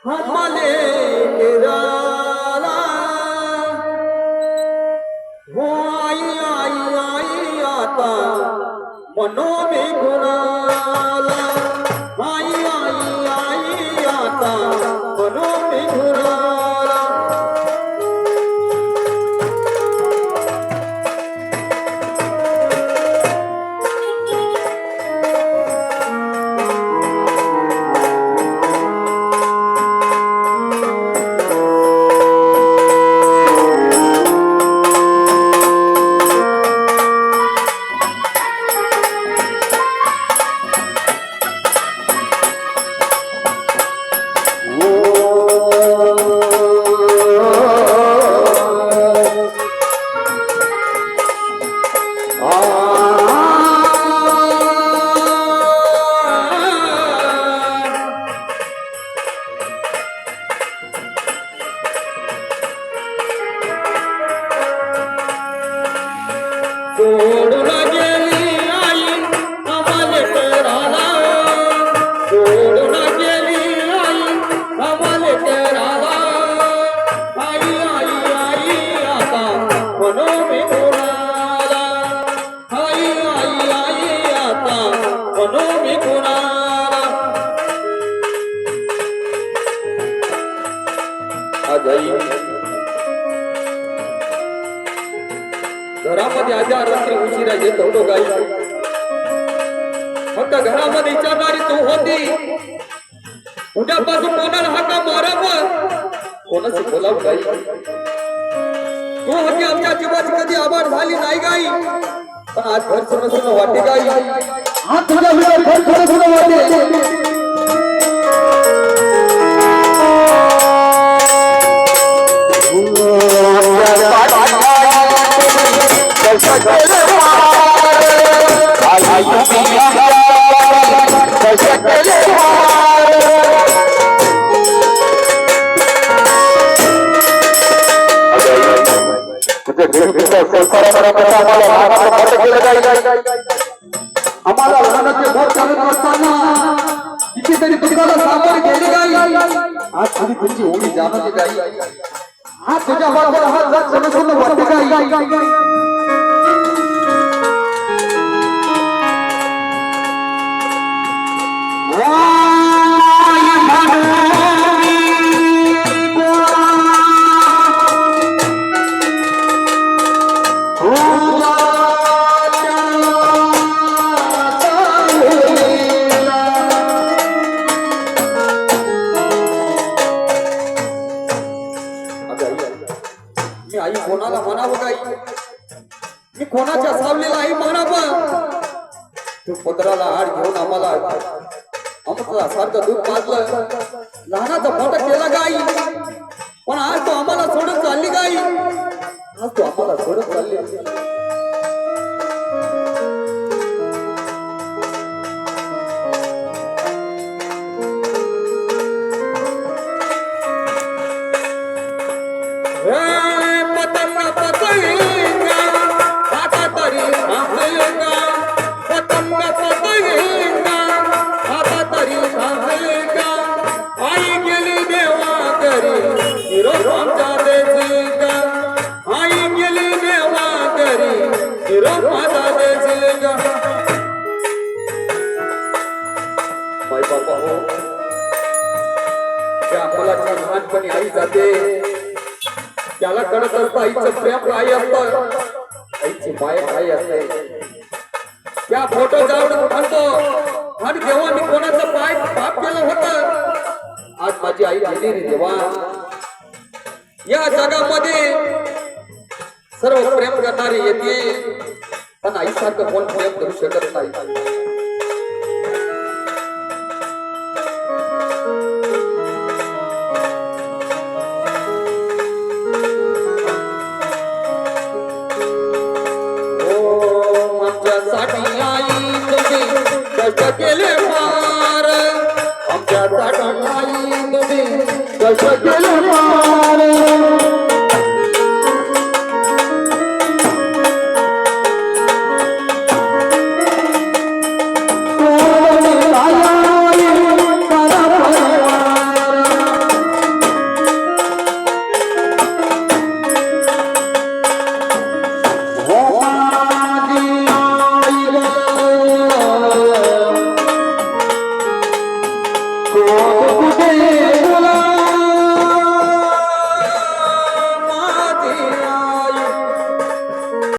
हमले निराला हो आई आई आई आता मनो में घुराला आई आई आई आता मनो में घुराला सोडून गेली आई आम्हाले कराला सोडून गेली आई आम्हाले कराला आई आई आई आता मनो में घुराला आई आई आई आता मनो में घुराला आज घरामध्ये आजा रात्री उशिरा येत होतो गाई फक्त घरामध्ये विचारणारी तू होती उद्यापासून कोणाला हाका मारावं कोणाशी बोलावं गाई तू होती आमच्या जीवाची कधी आभार झाली नाही गाई पण आज घर सोडून सोडून वाटे गाई आज तुझ्या घर सोडून सोडून वाटे आम्हाला लहानाचे भोट चालत असताना कितीतरी दुःखाला सामोरे गेले गाई आज तुझी तुझी ओळी जाणवते गाई आज तुझ्या बाजूला हात जात समजून वाटते गाई मी आई कोणाला म्हणावं गाई मी कोणाच्या सावलीला आई म्हणावं तू पत्राला आड घेऊन आम्हाला सारखं दूध पाजलं लहानाचा मोठा केला गाई पण आज तो आम्हाला सोडून चालली गाई आज तो आम्हाला सोडून चालली लहानपणी आई जाते त्याला कळत असतं आईचं प्रेम आई असतं आईची माया आई असते त्या फोटो जाऊन म्हणतो आणि जेव्हा मी कोणाचं पाय पाप केलं होतं आज माझी आई गेली रे देवा या जगामध्ये सर्व प्रेम करणारी येते पण आईसारखं कोण प्रेम करू शकत नाही केले मार आमच्या ताटाला कशी